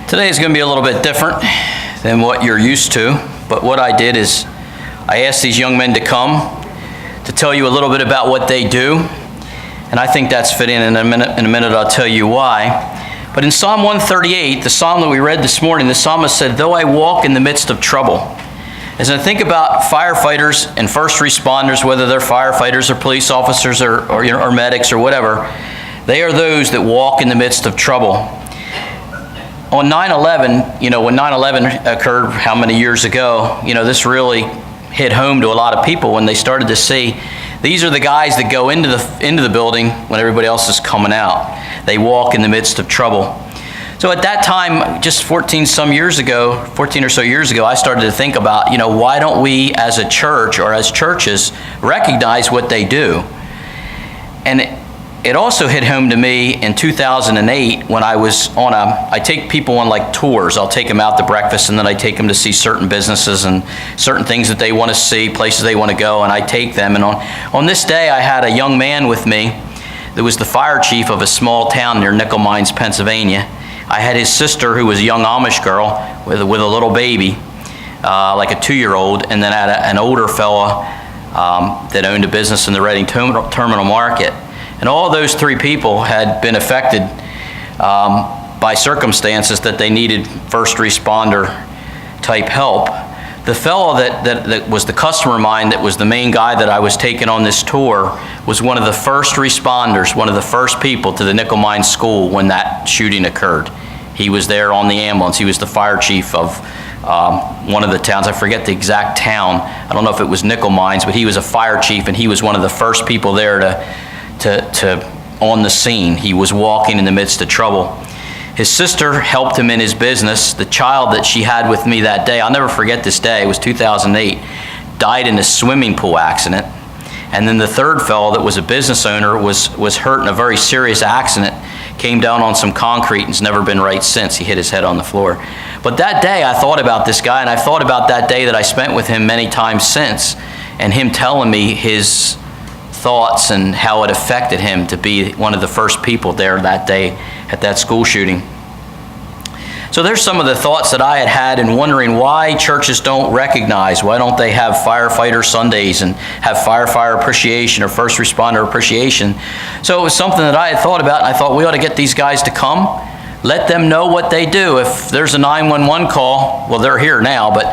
Today is going to be a little bit different than what you're used to, but what I did is I asked these young men to come to tell you a little bit about what they do, and I think that's fitting. In a minute I'll tell you why. But in Psalm 138, the psalm that we read this morning, the psalmist said, "Though I walk in the midst of trouble." As I think about firefighters and first responders, whether they're firefighters or police officers or medics or whatever, they are those that walk in the midst of trouble. On 9/11, when 9/11 occurred how many years ago, this really hit home to a lot of people when they started to see these are the guys that go into the building when everybody else is coming out. They walk in the midst of trouble. So at that time, just 14 or so years ago, I started to think about, why don't we as a church or as churches recognize what they do? And it also hit home to me in 2008 when I take people on like tours. I'll take them out to breakfast, and then I take them to see certain businesses and certain things that they want to see, places they want to go, and I take them. And on this day, I had a young man with me that was the fire chief of a small town near Nickel Mines, Pennsylvania. I had his sister, who was a young Amish girl with a little baby, like a 2-year-old, and then I had an older fella that owned a business in the Reading Terminal Market. And all those 3 people had been affected by circumstances that they needed first responder type help. The fellow that was the customer of mine, that was the main guy that I was taking on this tour, was one of the first responders, one of the first people to the Nickel Mines School when that shooting occurred. He was there on the ambulance. He was the fire chief of one of the towns. I forget the exact town. I don't know if it was Nickel Mines, but he was a fire chief, and he was one of the first people there to on the scene. He was walking in the midst of trouble. His sister helped him in his business. The child that she had with me that day, I'll never forget this day, it was 2008, died in a swimming pool accident. And then the third fellow that was a business owner was hurt in a very serious accident, came down on some concrete and has never been right since. He hit his head on the floor. But that day I thought about this guy, and I thought about that day that I spent with him many times since, and him telling me his thoughts and how it affected him to be one of the first people there that day at that school shooting. So there's some of the thoughts that I had in wondering why churches don't recognize, why don't they have firefighter Sundays and have firefighter appreciation or first responder appreciation. So it was something that I had thought about, and I thought we ought to get these guys to come, let them know what they do. If there's a 911 call, well, they're here now, but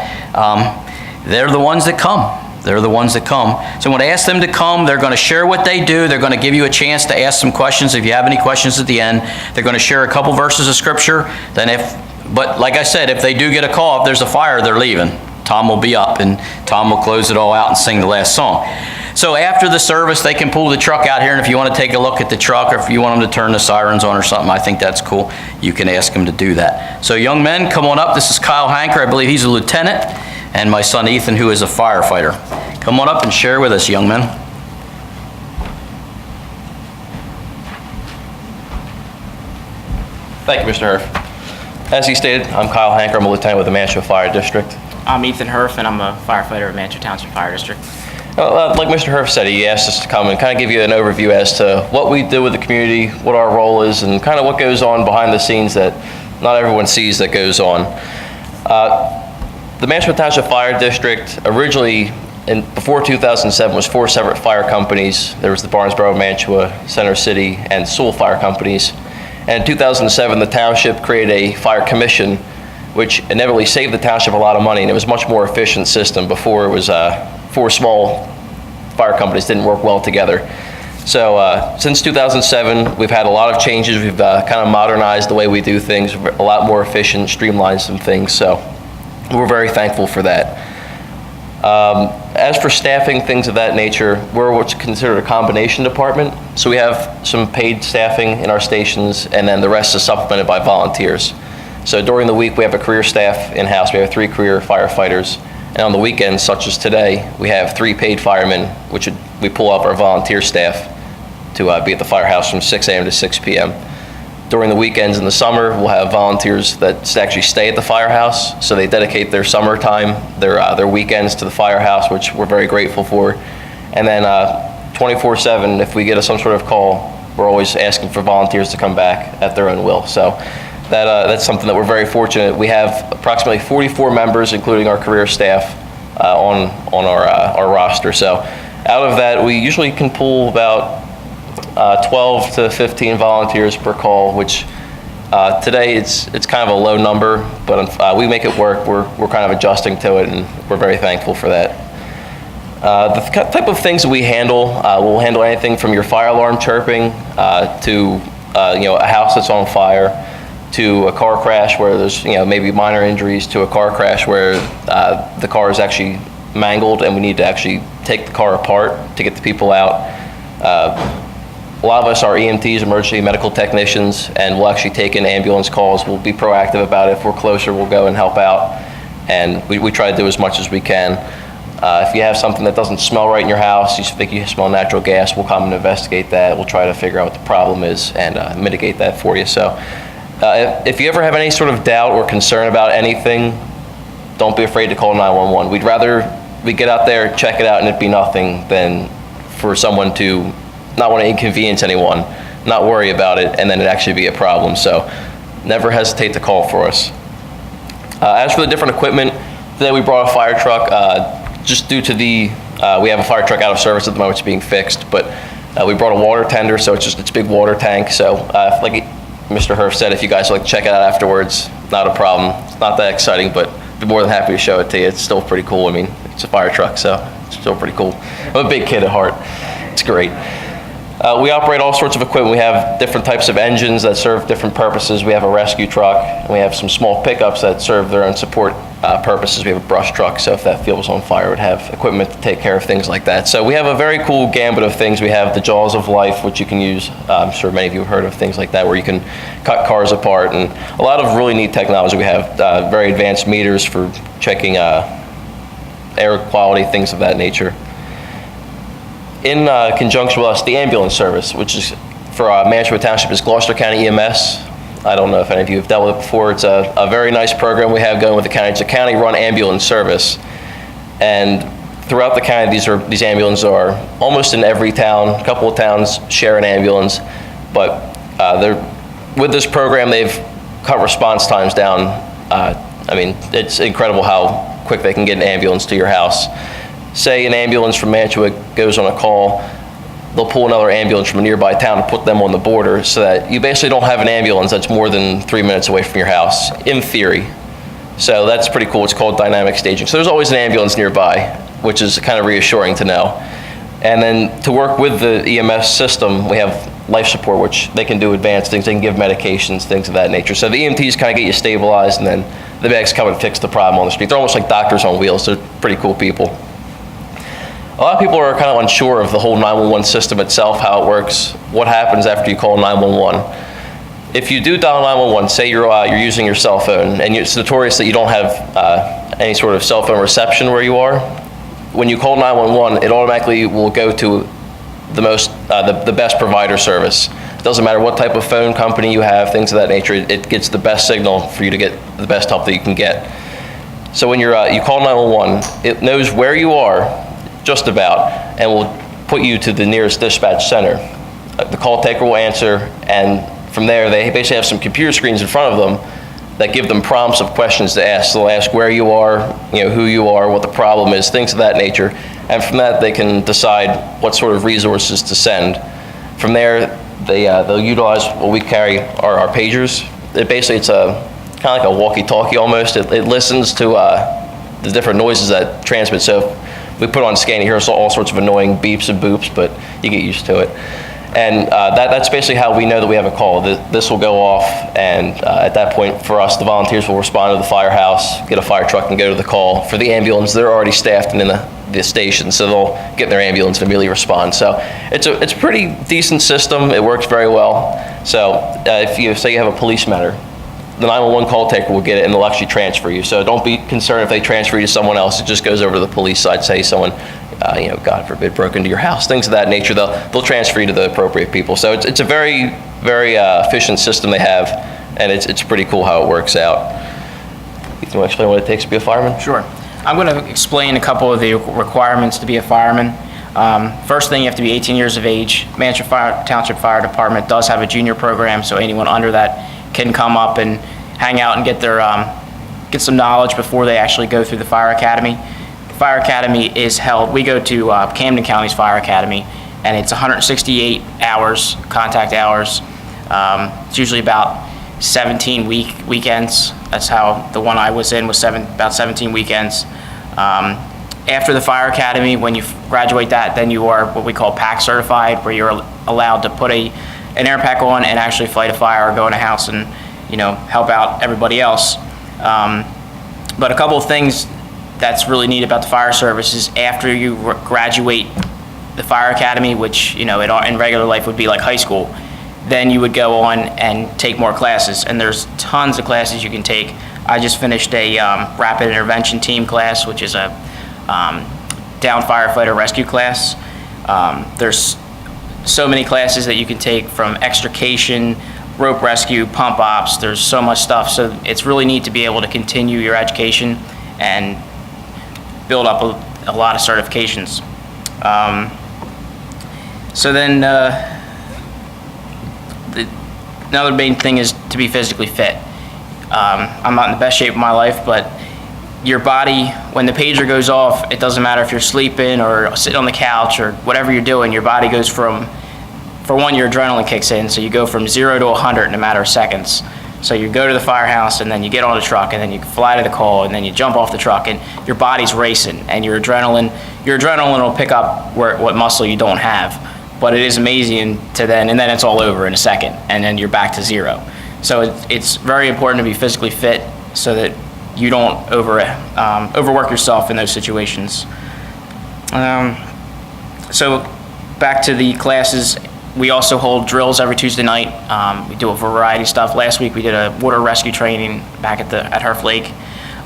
they're the ones that come. They're the ones that come. So when I ask them to come, they're going to share what they do. They're going to give you a chance to ask some questions if you have any questions at the end. They're going to share a couple verses of scripture. But like I said, if they do get a call, if there's a fire, they're leaving. Tom will be up, and Tom will close it all out and sing the last song. So after the service, they can pull the truck out here, and if you want to take a look at the truck, or if you want them to turn the sirens on or something, I think that's cool. You can ask them to do that. So young men, come on up. This is Kyle Hanker. I believe he's a lieutenant, and my son Ethan, who is a firefighter. Come on up and share with us, young men. Thank you, Mr. Hurff. As he stated, I'm Kyle Hanker. I'm a lieutenant with the Manchester Fire District. I'm Ethan Hurff, and I'm a firefighter at Manchester Township Fire District. Like Mr. Hurff said, he asked us to come and kind of give you an overview as to what we do with the community, what our role is, and kind of what goes on behind the scenes that not everyone sees that goes on. The Manchester Township Fire District originally, before 2007, was 4 separate fire companies. There was the Barnsboro, Mantua, Center City, and Sewell fire companies. And in 2007, the township created a fire commission, which inevitably saved the township a lot of money, and it was a much more efficient system. Before, it was 4 small fire companies didn't work well together. So since 2007, we've had a lot of changes. We've kind of modernized the way we do things, a lot more efficient, streamlined some things. So we're very thankful for that. As for staffing, things of that nature, we're what's considered a combination department. So we have some paid staffing in our stations, and then the rest is supplemented by volunteers. So during the week, we have a career staff in-house. We have 3 career firefighters. And on the weekends, such as today, we have 3 paid firemen, which we pull up our volunteer staff to be at the firehouse from 6 a.m. to 6 p.m. During the weekends in the summer, we'll have volunteers that actually stay at the firehouse. So they dedicate their summer time, their weekends to the firehouse, which we're very grateful for. And then 24/7, if we get some sort of call, we're always asking for volunteers to come back at their own will. So That's something that we're very fortunate. We have approximately 44 members, including our career staff, on our roster. So out of that, we usually can pull about 12 to 15 volunteers per call, which today it's kind of a low number, but we make it work. We're kind of adjusting to it, and we're very thankful for that. The type of things that we handle, we'll handle anything from your fire alarm chirping to a house that's on fire, to a car crash where there's maybe minor injuries, to a car crash where the car is actually mangled and we need to actually take the car apart to get the people out. A lot of us are EMTs, emergency medical technicians, and we'll actually take in ambulance calls. We'll be proactive about it. If we're closer, we'll go and help out, and we try to do as much as we can. If you have something that doesn't smell right in your house, you think you smell natural gas, we'll come and investigate that. We'll try to figure out what the problem is and mitigate that for you. So if you ever have any sort of doubt or concern about anything, don't be afraid to call 911. We'd rather we get out there, check it out, and it be nothing than for someone to not want to inconvenience anyone, not worry about it, and then it actually be a problem. So never hesitate to call for us. As for the different equipment, today we brought a fire truck. Just due to we have a fire truck out of service at the moment, it's being fixed, but we brought a water tender, so it's a big water tank. So like Mr. Hurff said, if you guys would like to check it out afterwards, not a problem. It's not that exciting, but I'd be more than happy to show it to you. It's still pretty cool. I mean, it's a fire truck, so it's still pretty cool. I'm a big kid at heart. It's great. We operate all sorts of equipment. We have different types of engines that serve different purposes. We have a rescue truck, and we have some small pickups that serve their own support purposes. We have a brush truck, so if that field was on fire, it would have equipment to take care of things like that. So we have a very cool gambit of things. We have the jaws of life, which you can use. I'm sure many of you have heard of things like that, where you can cut cars apart, and a lot of really neat technology. We have very advanced meters for checking air quality, things of that nature. In conjunction with us, the ambulance service, which is for Mantua Township, is Gloucester County EMS. I don't know if any of you have dealt with it before. It's a very nice program we have going with the county. It's a county-run ambulance service, and throughout the county, these ambulances are almost in every town. A couple of towns share an ambulance, but with this program, they've cut response times down. I mean, it's incredible how quick they can get an ambulance to your house. Say an ambulance from Mantua goes on a call, they'll pull another ambulance from a nearby town and put them on the border, so that you basically don't have an ambulance that's more than 3 minutes away from your house, in theory. So that's pretty cool. It's called dynamic staging. So there's always an ambulance nearby, which is kind of reassuring to know. And then to work with the EMS system, we have life support, which they can do advanced things. They can give medications, things of that nature. So the EMTs kind of get you stabilized, and then the medics come and fix the problem on the street. They're almost like doctors on wheels. They're pretty cool people. A lot of people are kind of unsure of the whole 911 system itself, how it works, what happens after you call 911. If you do dial 911, say you're using your cell phone, and it's notorious that you don't have any sort of cell phone reception where you are, when you call 911, it automatically will go to the best provider service. It doesn't matter what type of phone company you have, things of that nature, it gets the best signal for you to get the best help that you can get. So when you call 911, it knows where you are, just about, and will put you to the nearest dispatch center. The call taker will answer, and from there they basically have some computer screens in front of them that give them prompts of questions to ask. So they'll ask where you are, who you are, what the problem is, things of that nature, and from that they can decide what sort of resources to send. From there they'll utilize what we carry, our pagers. It's a kind of like a walkie-talkie almost. It listens to the different noises that transmit. So we put on scan, you hear all sorts of annoying beeps and boops, but you get used to it. And that's basically how we know that we have a call. This will go off, and at that point, for us, the volunteers will respond to the firehouse, get a fire truck, and go to the call. For the ambulance, they're already staffed and in the station, so they'll get in their ambulance and immediately respond. So it's a pretty decent system. It works very well. So if you say you have a police matter, the 911 call taker will get it, and they'll actually transfer you. So don't be concerned if they transfer you to someone else. It just goes over to the police side. Say someone, God forbid, broke into your house, things of that nature. They'll transfer you to the appropriate people. So it's a very, very efficient system they have, and it's pretty cool how it works out. You want to explain what it takes to be a fireman? Sure. I'm going to explain a couple of the requirements to be a fireman. First thing, you have to be 18 years of age. Mantua Township Fire Department does have a junior program, so anyone under that can come up and hang out and get their get some knowledge before they actually go through the fire academy. The fire academy is held. We go to Camden County's fire academy, and it's 168 hours, contact hours. It's usually about 17 weekends. That's how the one I was in was about 17 weekends. After the fire academy, when you graduate that, then you are what we call PAC certified, where you're allowed to put an air pack on and actually fight a fire or go in a house and, you know, help out everybody else. But a couple of things that's really neat about the fire service is after you graduate the fire academy, which, you know, in regular life would be like high school, then you would go on and take more classes, and there's tons of classes you can take. I just finished a rapid intervention team class, which is a down firefighter rescue class. There's so many classes that you can take, from extrication, rope rescue, pump ops. There's so much stuff, so it's really neat to be able to continue your education and build up a lot of certifications. So then another main thing is to be physically fit. I'm not in the best shape of my life, but your body, when the pager goes off, it doesn't matter if you're sleeping or sitting on the couch or whatever you're doing, your body goes from, for one, your adrenaline kicks in, so you go from 0 to 100 in a matter of seconds. So you go to the firehouse, and then you get on the truck, and then you fly to the call, and then you jump off the truck, and your body's racing, and your adrenaline will pick up what muscle you don't have. But it is amazing and then it's all over in a second, and then you're back to 0. So it's very important to be physically fit so that you don't overwork yourself in those situations. So back to the classes, we also hold drills every Tuesday night. We do a variety of stuff. Last week we did a water rescue training back at Hurff Lake.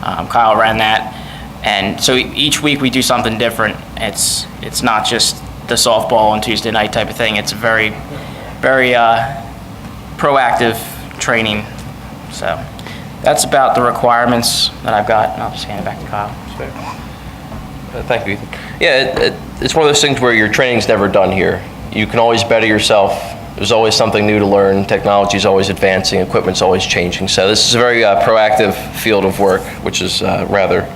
Kyle ran that, and so each week we do something different. It's not just the softball on Tuesday night type of thing. It's a very, very proactive training. So that's about the requirements that I've got, and I'll just hand it back to Kyle. Thank you, Ethan. Yeah, it's one of those things where your training's never done here. You can always better yourself. There's always something new to learn. Technology's always advancing. Equipment's always changing. So this is a very proactive field of work, which is rather,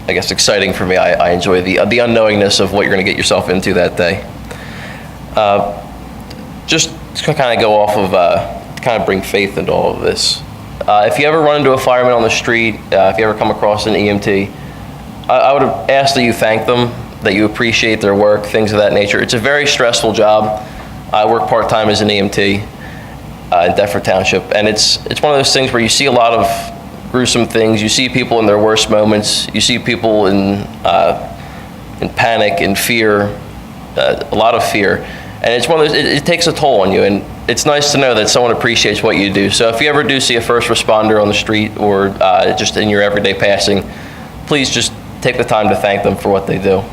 I guess, exciting for me. I enjoy the unknowingness of what you're going to get yourself into that day. Just to kind of go off of, to kind of bring faith into all of this. If you ever run into a fireman on the street, if you ever come across an EMT, I would ask that you thank them, that you appreciate their work, things of that nature. It's a very stressful job. I work part-time as an EMT in Deptford Township, and it's one of those things where you see a lot of gruesome things. You see people in their worst moments. You see people in panic, in fear, a lot of fear. And it's one of those, it takes a toll on you, and it's nice to know that someone appreciates what you do. So if you ever do see a first responder on the street or just in your everyday passing, please just take the time to thank them for what they do.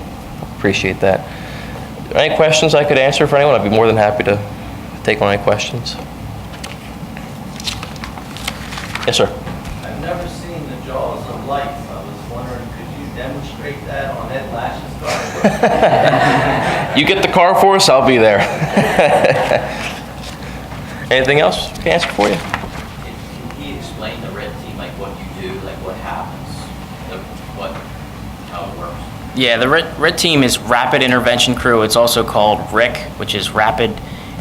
Appreciate that. Any questions I could answer for anyone? I'd be more than happy to take on any questions. Yes, sir. I've never seen the jaws of life. I was wondering, could you demonstrate that on Ed Lash's car? You get the car for us, I'll be there. Anything else I can answer for you? Can he explain the red team, like what you do, like what happens, how it works? Yeah, the red team is Rapid Intervention Crew. It's also called RIC, which is Rapid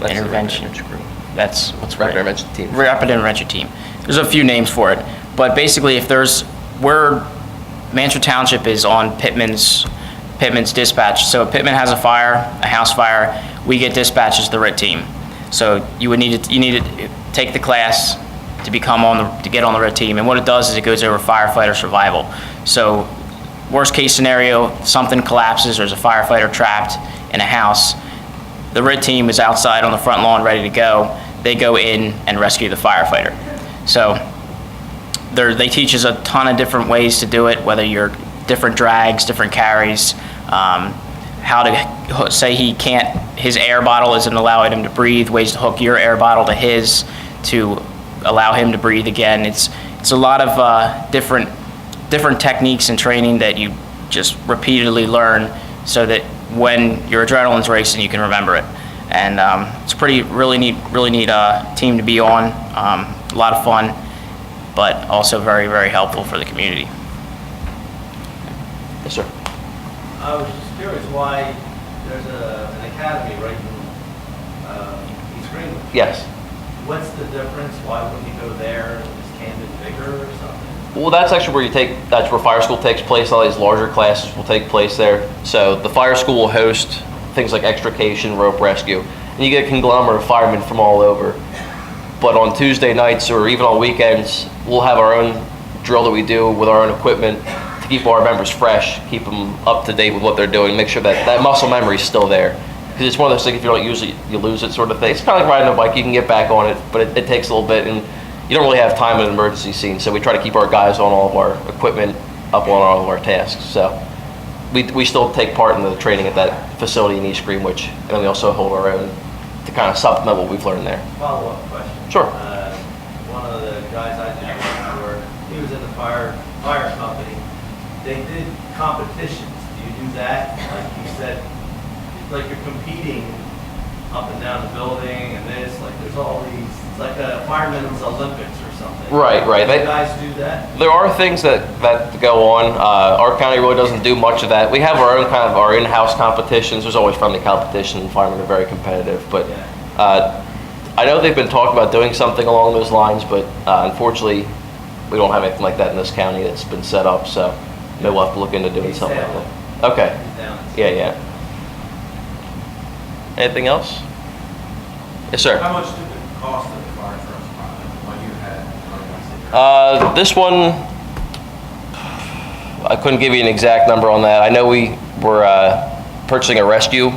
Intervention Crew. That's what's Rapid Intervention Team. Rapid Intervention Team. There's a few names for it, but basically, Mansfield Township is on Pittman's dispatch. So if Pittman has a fire, a house fire, we get dispatched as the RIT team. So you need to take the class to get on the RIT team. And what it does is it goes over firefighter survival. So worst case scenario, something collapses, there's a firefighter trapped in a house. The RIT team is outside on the front lawn ready to go. They go in and rescue the firefighter. So they teach us a ton of different ways to do it, whether you're different drags, different carries, how to say his air bottle isn't allowing him to breathe, ways to hook your air bottle to his to allow him to breathe again. It's a lot of different techniques and training that you just repeatedly learn so that when your adrenaline's racing, you can remember it. And it's a really neat team to be on. A lot of fun, but also very, very helpful for the community. Yes, sir. I was just curious why there's an academy right in East Greenwich. Yes. What's the difference? Why wouldn't you go there? Is Camden bigger or something? Well, that's actually where that's where fire school takes place. All these larger classes will take place there. So the fire school will host things like extrication, rope rescue, and you get a conglomerate of firemen from all over. But on Tuesday nights or even on weekends, we'll have our own drill that we do with our own equipment to keep our members fresh, keep them up to date with what they're doing, make sure that muscle memory is still there. Because it's one of those things, if you don't use it, you lose it sort of thing. It's kind of like riding a bike. You can get back on it, but it takes a little bit, and you don't really have time in an emergency scene. So we try to keep our guys on all of our equipment, up on all of our tasks. So we still take part in the training at that facility in East Greenwich, and then we also hold our own to kind of supplement what we've learned there. Follow-up question. Sure. One of the guys I did work for, he was in the fire company. They did competitions. Do you do that? Like you said, like you're competing up and down the building and this, like there's all these, it's like a fireman's Olympics or something. Right. Do you guys do that? There are things that go on. Our county really doesn't do much of that. We have our own kind of our in-house competitions. There's always friendly competition. Firemen are very competitive, but I know they've been talking about doing something along those lines, but unfortunately, we don't have anything like that in this county that's been set up. So maybe we'll have to look into doing something like that. Okay. Yeah. Anything else? Yes, sir. How much did it cost of the fire trucks when you had? This one, I couldn't give you an exact number on that. I know we were purchasing a rescue,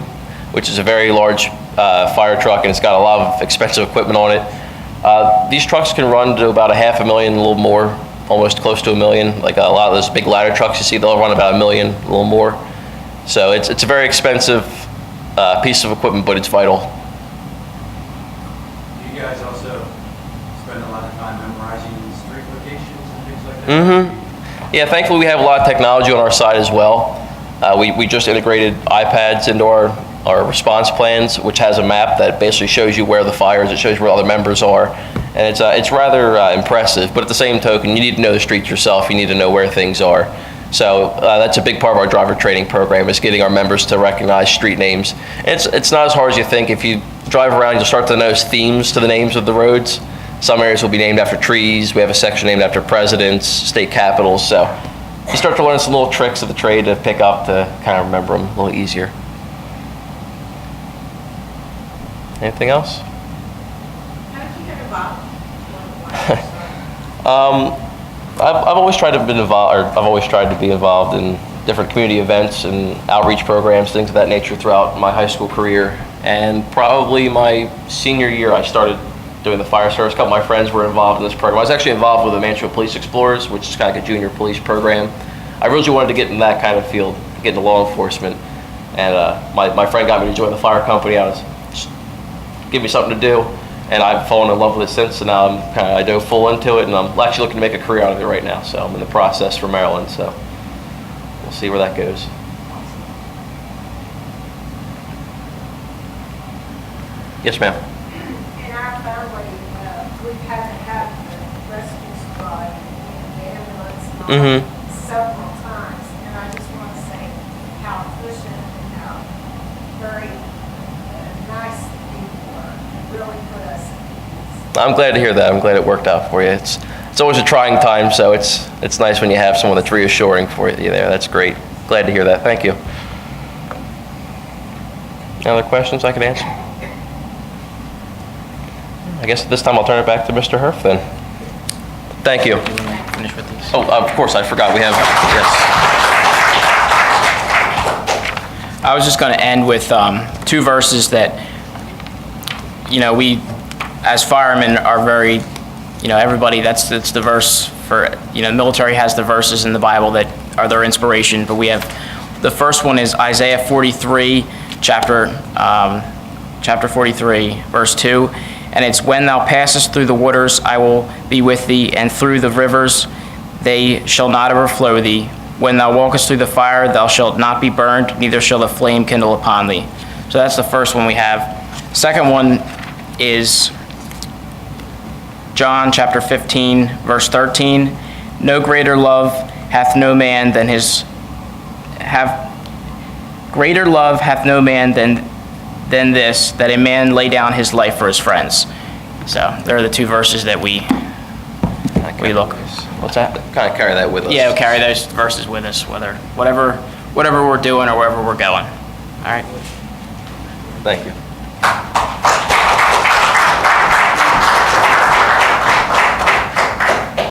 which is a very large fire truck, and it's got a lot of expensive equipment on it. These trucks can run to about $500,000, a little more, almost close to $1 million. Like a lot of those big ladder trucks you see, they'll run about $1 million, a little more. So it's a very expensive piece of equipment, but it's vital. Do you guys also spend a lot of time memorizing street locations and things like that? Mm-hmm. Yeah, thankfully we have a lot of technology on our side as well. We just integrated iPads into our response plans, which has a map that basically shows you where the fire is. It shows where all the members are, and it's rather impressive. But at the same token, you need to know the streets yourself. You need to know where things are. So that's a big part of our driver training program, is getting our members to recognize street names. And it's not as hard as you think. If you drive around, you'll start to notice themes to the names of the roads. Some areas will be named after trees. We have a section named after presidents, state capitals. So you start to learn some little tricks of the trade to pick up to kind of remember them a little easier. Anything else? How did you get involved? I've always tried to be involved in different community events and outreach programs, things of that nature throughout my high school career. And probably my senior year, I started doing the fire service. A couple of my friends were involved in this program. I was actually involved with the Manchester Police Explorers, which is kind of like a junior police program. I really wanted to get in that kind of field, get into law enforcement. And my friend got me to join the fire company. Give me something to do, and I've fallen in love with it since. And now I dove full into it, and I'm actually looking to make a career out of it right now. So I'm in the process for Maryland. So we'll see where that goes. Yes, ma'am. In our family, we've had to have the rescue squad and the ambulance several times, and I just want to say how efficient and how very nice the people were. It really put us at ease. I'm glad to hear that. I'm glad it worked out for you. It's always a trying time, so it's nice when you have someone that's reassuring for you there. That's great. Glad to hear that. Thank you. Any other questions I could answer? I guess at this time I'll turn it back to Mr. Hurff then. Thank you. Finish with these. Oh, of course, I forgot. We have, yes. I was just going to end with two verses that, we as firemen are very, everybody, that's the verse for, the military has the verses in the Bible that are their inspiration, but we have, the first one is Isaiah 43, chapter 43, verse 2, and it's, when thou passest through the waters, I will be with thee, and through the rivers, they shall not overflow thee. When thou walkest through the fire, thou shalt not be burned, neither shall the flame kindle upon thee. So that's the first one we have. Second one is John chapter 15, verse 13. No greater love hath no man than greater love hath no man than this, that a man lay down his life for his friends. So there are the two verses that we look. What's that? Kind of carry that with us. Yeah, we'll carry those verses with us, whatever we're doing or wherever we're going. All right. Thank you.